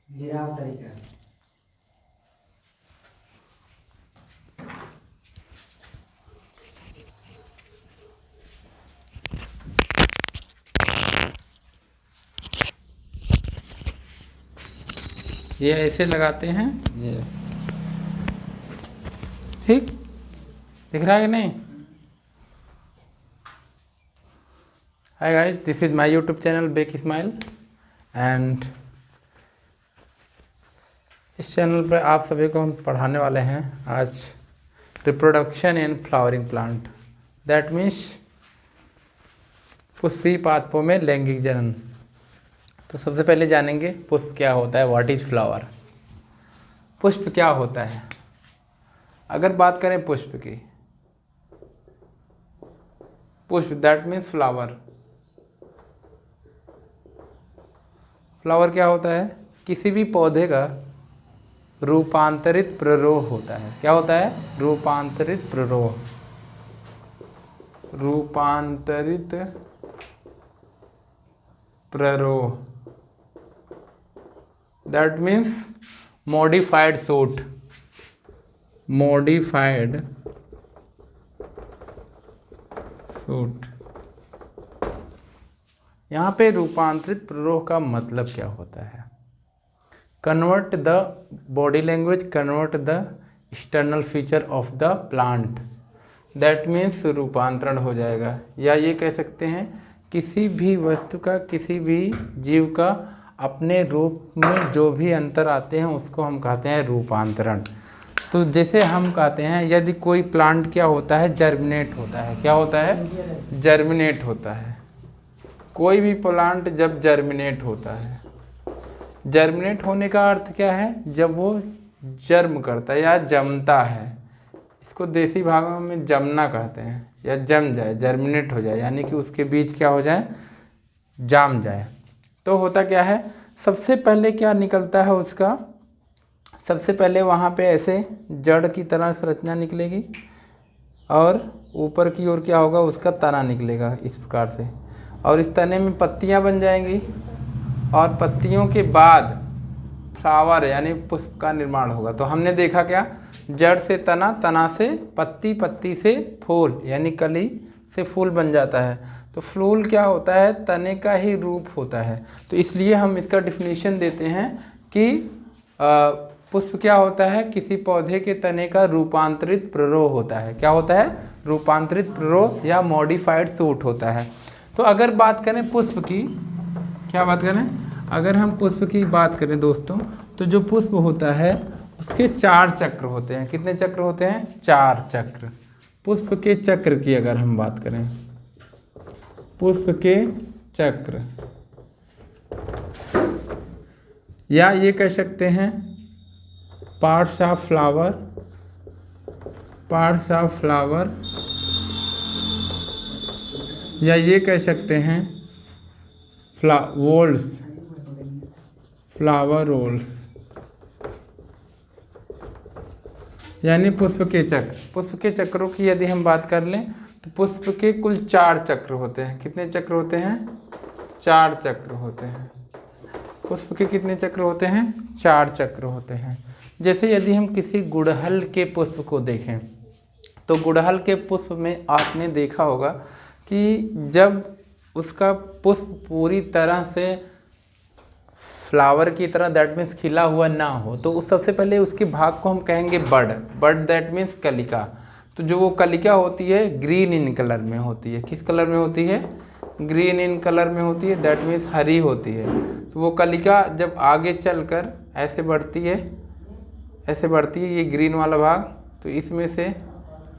गिराव तरीका। ये ऐसे लगाते हैं, ये ठीक दिख रहा है कि नहीं? Hi guys, this is my YouTube channel bake smile and इस चैनल पर आप सभी को हम पढ़ाने वाले हैं आज reproduction in flowering plant, that means पुष्पी पादपों में लैंगिक जनन। तो सबसे पहले जानेंगे पुष्प क्या होता है, व्हाट इज फ्लावर। पुष्प क्या होता है? अगर बात करें पुष्प की, पुष्प दैट मीन्स फ्लावर। फ्लावर क्या होता है? किसी भी पौधे का रूपांतरित प्ररोह होता है। क्या होता है? रूपांतरित प्ररोह। रूपांतरित प्ररोह that means modified shoot. Modified shoot. यहाँ पे रूपांतरित प्ररोह का मतलब क्या होता है? Convert the body language, convert the external feature of the plant, that means रूपांतरण हो जाएगा। या ये कह सकते हैं किसी भी वस्तु का, किसी भी जीव का अपने रूप में जो भी अंतर आते हैं उसको हम कहते हैं रूपांतरण। तो जैसे हम कहते हैं यदि कोई प्लांट क्या होता है, जर्मिनेट होता है। क्या होता है? जर्मिनेट होता है। कोई भी प्लांट जब जर्मिनेट होता है, जर्मिनेट होने का अर्थ क्या है? जब वो जर्म करता है या जमता है, इसको देसी भाषा में जमना कहते हैं, या जम जाए, जर्मिनेट हो जाए, यानी कि उसके बीज क्या हो जाए, जाम जाए। तो होता क्या है, सबसे पहले क्या निकलता है उसका, सबसे पहले वहाँ पे ऐसे जड़ की तरह संरचना निकलेगी और ऊपर की ओर क्या होगा, उसका तना निकलेगा इस प्रकार से, और इस तने में पत्तियाँ बन जाएंगी और पत्तियों के बाद फ्लावर यानी पुष्प का निर्माण होगा। तो हमने देखा क्या, जड़ से तना, तना से पत्ती, पत्ती से फूल यानी कली से फूल बन जाता है। तो फूल क्या होता है, तने का ही रूप होता है। तो इसलिए हम इसका डिफिनीशन देते हैं कि पुष्प क्या होता है, किसी पौधे के तने का रूपांतरित प्ररोह होता है। क्या होता है? रूपांतरित प्ररोह या मॉडिफाइड शूट होता है। तो अगर बात करें पुष्प की, क्या बात करें, अगर हम पुष्प की बात करें दोस्तों, तो जो पुष्प होता है उसके 4 चक्र होते हैं। कितने चक्र होते हैं? 4 चक्र। पुष्प के चक्र की अगर हम बात करें, पुष्प के चक्र, या ये कह सकते हैं parts of flower, parts of flower, या ये कह सकते हैं वोल्स, फ्लावर रोल्स, यानी पुष्प के चक्र। पुष्प के चक्रों की यदि हम बात कर लें तो पुष्प के कुल 4 चक्र होते हैं। कितने चक्र होते हैं? 4 चक्र होते हैं। पुष्प के कितने चक्र होते हैं? 4 चक्र होते हैं। जैसे यदि हम किसी गुड़हल के पुष्प को देखें तो गुड़हल के पुष्प में आपने देखा होगा कि जब उसका पुष्प पूरी तरह से फ्लावर की तरह, दैट मीन्स खिला हुआ ना हो, तो उस सबसे पहले उसके भाग को हम कहेंगे बड। बड दैट मीन्स कलिका। तो जो वो कलिका होती है ग्रीन इन कलर में होती है। किस कलर में होती है? ग्रीन इन कलर में होती है, दैट मीन्स हरी होती है। तो वो कलिका जब आगे चलकर ऐसे बढ़ती है, ऐसे बढ़ती है, ये ग्रीन वाला भाग, तो इसमें से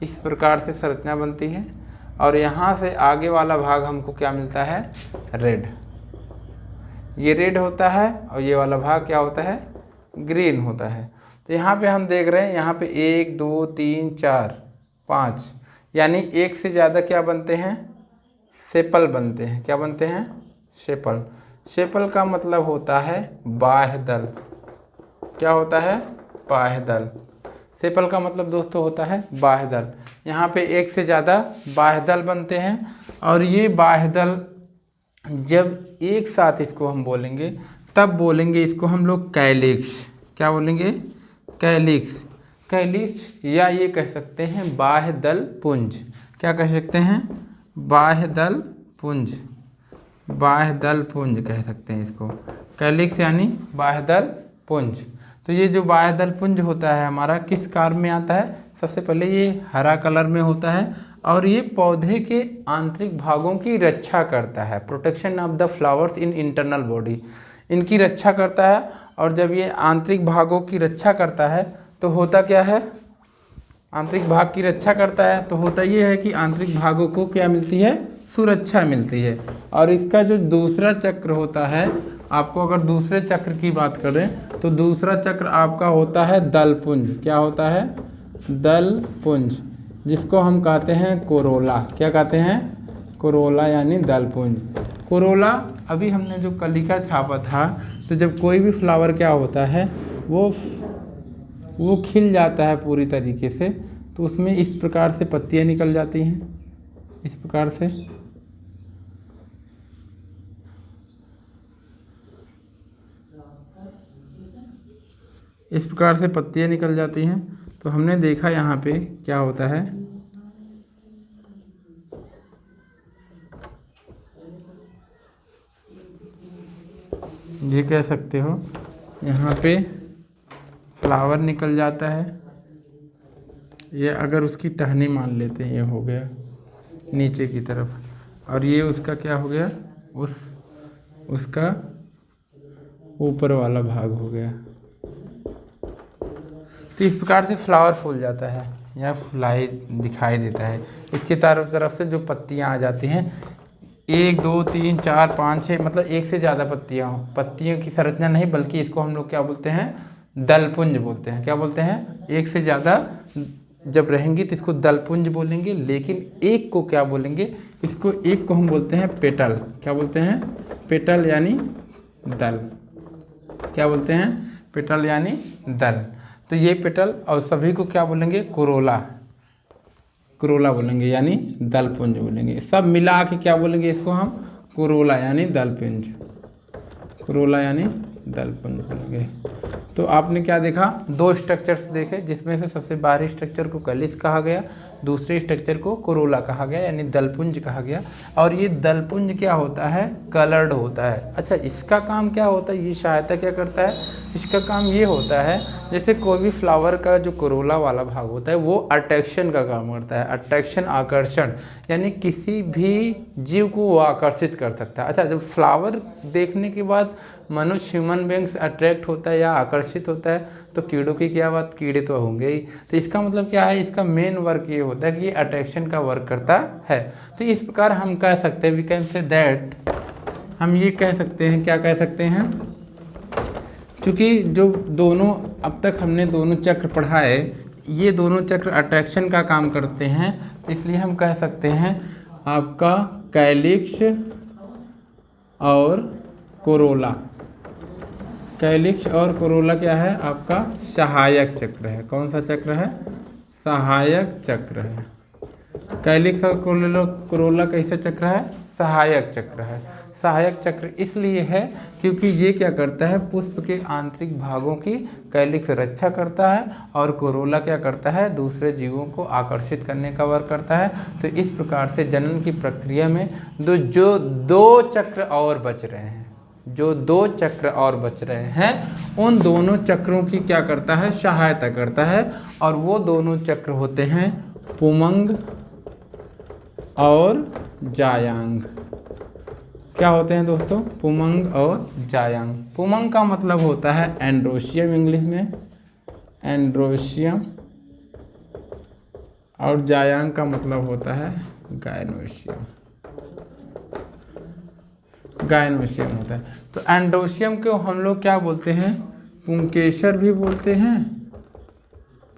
इस प्रकार से संरचना बनती है, और यहाँ से आगे वाला भाग हमको क्या मिलता है? रेड। ये रेड होता है और ये वाला भाग क्या होता है? ग्रीन होता है। तो यहाँ पे हम देख रहे हैं, यहाँ पे 1 2 3 4 5, यानी एक से ज़्यादा क्या बनते हैं? सेपल बनते हैं। क्या बनते हैं? सेपल। सेपल का मतलब होता है बाह्य दल। क्या होता है? बाह्य दल। सेपल का मतलब दोस्तों होता है बाह्य दल। यहाँ पे एक से ज़्यादा बाह्य दल बनते हैं, और ये बाह्य दल जब एक साथ इसको हम बोलेंगे तब बोलेंगे इसको हम लोग कैलिक्स। क्या बोलेंगे? कैलिक्स। कैलिक्स, या ये कह सकते हैं बाह्य दल पुंज। क्या कह सकते हैं? बाह्य दल पुंज। बाह्य दल पुंज कह सकते हैं इसको। कैलिक्स यानी बाह्य दल पुंज। तो ये जो बाह्य दल पुंज होता है हमारा किस कार में आता है? सबसे पहले ये हरा कलर में होता है और ये पौधे के आंतरिक भागों की रक्षा करता है। Protection of the flowers in internal body, इनकी रक्षा करता है। और जब ये आंतरिक भागों की रक्षा करता है तो होता क्या है? आंतरिक भाग की रक्षा करता है तो होता ये है कि आंतरिक भागों को क्या मिलती है? सुरक्षा मिलती है। और इसका जो दूसरा चक्र होता है, आपको अगर दूसरे चक्र की बात करें तो दूसरा चक्र आपका होता है दलपुंज। क्या होता है? दलपुंज, जिसको हम कहते हैं कोरोला। क्या कहते हैं? कोरोला यानी दलपुंज। कोरोला, अभी हमने जो कलिका छापा था, तो जब कोई भी फ्लावर क्या होता है वो खिल जाता है पूरी तरीके से, तो उसमें इस प्रकार से पत्तियां निकल जाती हैं। इस प्रकार से पत्तियां निकल जाती हैं। तो हमने देखा यहाँ पे क्या होता है, ये कह सकते हो यहाँ पे फ्लावर निकल जाता है। ये अगर उसकी टहनी मान लेते हैं, ये हो गया नीचे की तरफ, और ये उसका क्या हो गया? उसका ऊपर वाला भाग हो गया। तो इस प्रकार से फ्लावर फूल जाता है या फुलाई दिखाई देता है। इसके चारों तरफ से जो पत्तियां आ जाती हैं, 1 2 3 4 5 6, मतलब एक से ज़्यादा पत्तियां हों। पत्तियों की संरचना नहीं, बल्कि इसको हम लोग क्या बोलते हैं? दलपुंज बोलते हैं। क्या बोलते हैं? एक से ज़्यादा जब रहेंगी तो इसको दलपुंज बोलेंगे। लेकिन एक को क्या बोलेंगे? इसको एक को हम बोलते हैं पेटल। क्या बोलते हैं? पेटल यानी दल। क्या बोलते हैं? पेटल यानी दल। तो ये पेटल, और सभी को क्या बोलेंगे? कोरोला। कोरोला बोलेंगे यानी दलपुंज बोलेंगे। सब मिला के क्या बोलेंगे इसको हम? कोरोला यानी दलपुंज। कोरोला यानी दलपुंज बोलेंगे। तो आपने क्या देखा? 2 स्ट्रक्चर्स देखे, जिसमें से सबसे बाहरी स्ट्रक्चर को कैलिक्स कहा गया, दूसरे स्ट्रक्चर को कोरोला कहा गया यानी दलपुंज कहा गया। और ये दलपुंज क्या होता है? कलर्ड होता है। अच्छा, इसका काम क्या होता है? ये सहायता क्या करता है? इसका काम ये होता है, जैसे कोई भी फ्लावर का जो कोरोला वाला भाग होता है वो अट्रैक्शन का काम करता है। अट्रैक्शन, आकर्षण, यानी किसी भी जीव को वो आकर्षित कर सकता है। अच्छा, जब फ्लावर देखने के बाद मनुष्य, ह्यूमन बींग्स अट्रैक्ट होता है या आकर्षित होता है, तो कीड़ों की क्या बात? कीड़े तो होंगे ही। तो इसका मतलब क्या है? इसका मेन वर्क ये होता है कि ये अट्रैक्शन का वर्क करता है। तो इस प्रकार हम कह सकते हैं, वी कैन से दैट, हम ये कह सकते हैं, क्या कह सकते हैं? क्योंकि जो दोनों अब तक हमने दोनों चक्र पढ़ा है, ये दोनों चक्र अट्रैक्शन का काम करते हैं, इसलिए हम कह सकते हैं आपका कैलिक्स और कोरोला। कैलिक्स और कोरोला क्या है? आपका सहायक चक्र है। कौन सा चक्र है? सहायक चक्र है। कैलिक्स और कोरोला कैसा चक्र है? सहायक चक्र है। सहायक चक्र इसलिए है क्योंकि ये क्या करता है? पुष्प के आंतरिक भागों की कैलिक्स रक्षा करता है और कोरोला क्या करता है? दूसरे जीवों को आकर्षित करने का वर्क करता है। तो इस प्रकार से जनन की प्रक्रिया में जो 2 चक्र और बच रहे हैं, जो 2 चक्र और बच रहे हैं, उन दोनों चक्रों की क्या करता है? सहायता करता है। और वो दोनों चक्र होते हैं पुमंग और जायांग। क्या होते हैं दोस्तों? पुमंग और जायांग। पुमंग का मतलब होता है एंड्रोशियम, इंग्लिश में एंड्रोशियम, और जायांग का मतलब होता है गायनोशियम। गायनोशियम होता है। तो एंड्रोशियम को हम लोग क्या बोलते हैं? पुंकेसर भी बोलते हैं,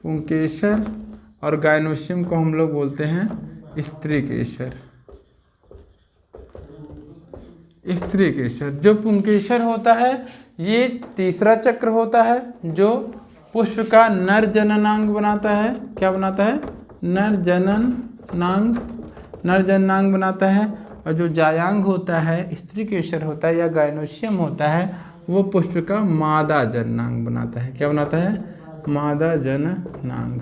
पुंकेसर। और गायनोशियम को हम लोग बोलते हैं स्त्रीकेसर। स्त्रीकेसर। जो पुंकेसर होता है ये तीसरा चक्र होता है, जो पुष्प का नर जननांग बनाता है। क्या बनाता है? नर जननांग बनाता है। और जो जायांग होता है, स्त्रीकेसर होता है या गायनोशियम होता है, वो पुष्प का मादा जननांग बनाता है। क्या बनाता है? मादा जननांग।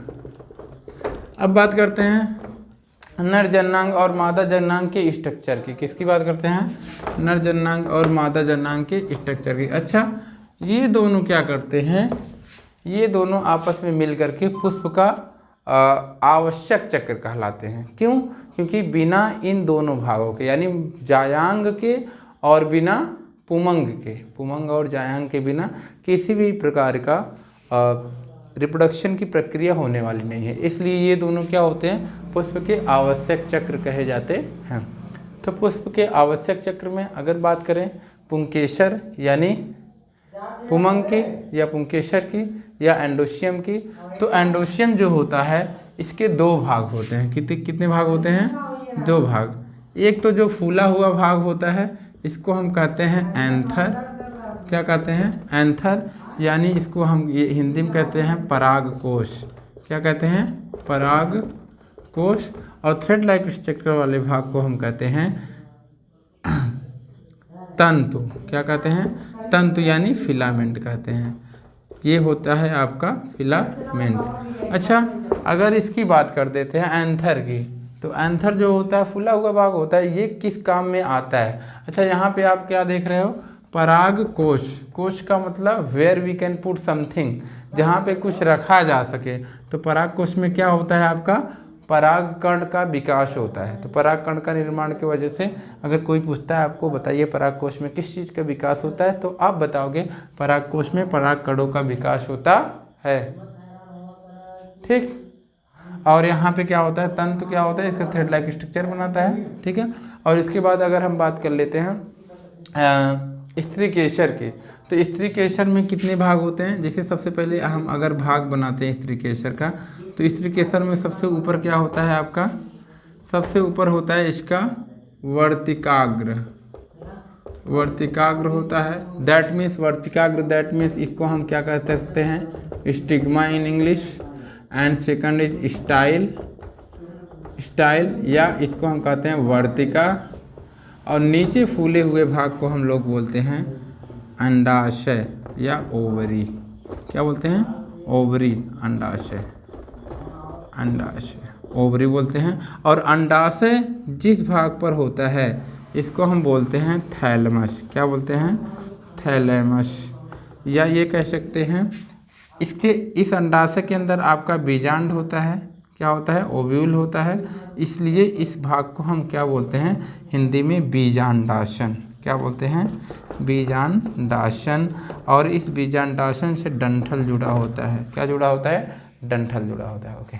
अब बात करते हैं नर जननांग और मादा जननांग के स्ट्रक्चर की। किसकी बात करते हैं? नर जननांग और मादा जननांग के स्ट्रक्चर की। अच्छा, ये दोनों क्या करते हैं? ये दोनों आपस में मिल करके पुष्प का आवश्यक चक्र कहलाते हैं। क्यों? क्योंकि बिना इन दोनों भागों के, यानी जायांग के और बिना पुमंग के, पुमंग और जायांग के बिना किसी भी प्रकार का रिप्रोडक्शन की प्रक्रिया होने वाली नहीं है। इसलिए ये दोनों क्या होते हैं? पुष्प के आवश्यक चक्र कहे जाते हैं। तो पुष्प के आवश्यक चक्र में अगर बात करें पुंकेसर यानी पुमंग की या पुंकेसर की या एंडोशियम की, तो एंडोशियम जो होता है इसके दो भाग होते हैं। कितने भाग होते हैं? दो भाग। एक तो जो फूला हुआ भाग होता है इसको हम कहते हैं एंथर। क्या कहते हैं? एंथर। यानी इसको हम ये हिंदी में कहते हैं परागकोश। क्या कहते हैं? परागकोश। और थ्रेड लाइक स्ट्रक्चर वाले भाग को हम कहते हैं तंतु। क्या कहते हैं? तंतु यानी फिलामेंट कहते हैं। ये होता है आपका फिलामेंट। अच्छा, अगर इसकी बात कर देते हैं एंथर की, तो एंथर जो होता है फूला हुआ भाग होता है, ये किस काम में आता है? अच्छा, यहाँ पे आप क्या देख रहे हो? पराग कोश। कोश का मतलब where we can put something, जहाँ पे कुछ रखा जा सके। तो पराग कोश में क्या होता है? आपका परागकण का विकास होता है। तो परागकण का निर्माण की वजह से अगर कोई पूछता है आपको बताइए परागकोश में किस चीज़ का विकास होता है, तो आप बताओगे परागकोश में परागकणों का विकास होता है। ठीक। और यहाँ पे क्या होता है? तंतु क्या होता है? इसका थ्रेड लाइक स्ट्रक्चर बनाता है। ठीक है। और इसके बाद अगर हम बात कर लेते हैं स्त्रीकेसर की, तो स्त्रीकेसर में कितने भाग होते हैं? जैसे सबसे पहले हम अगर भाग बनाते हैं स्त्रीकेसर का, तो स्त्रीकेसर में सबसे ऊपर क्या होता है आपका? सबसे ऊपर होता है इसका वर्तिकाग्र। वर्तिकाग्र होता है। दैट मीन्स वर्तिकाग्र, दैट मीन्स इसको हम क्या कह सकते हैं? Stigma in English. And second is style या इसको हम कहते हैं वर्तिका। और नीचे फूले हुए भाग को हम लोग बोलते हैं अंडाशय या ओवरी। क्या बोलते हैं? ओवरी। अंडाशय, अंडाशय, ओवरी बोलते हैं। और अंडाशय जिस भाग पर होता है इसको हम बोलते हैं थैलमस। क्या बोलते हैं? थैलेमस। या ये कह सकते हैं इसके इस अंडाशय के अंदर आपका बीजांड होता है। क्या होता है? ओव्यूल होता है। इसलिए इस भाग को हम क्या बोलते हैं हिंदी में? बीजांडाशन। क्या बोलते हैं? बीजांडाशन। और इस बीजांडाशन से डंठल जुड़ा होता है। क्या जुड़ा होता है? डंठल जुड़ा होता है। ओके।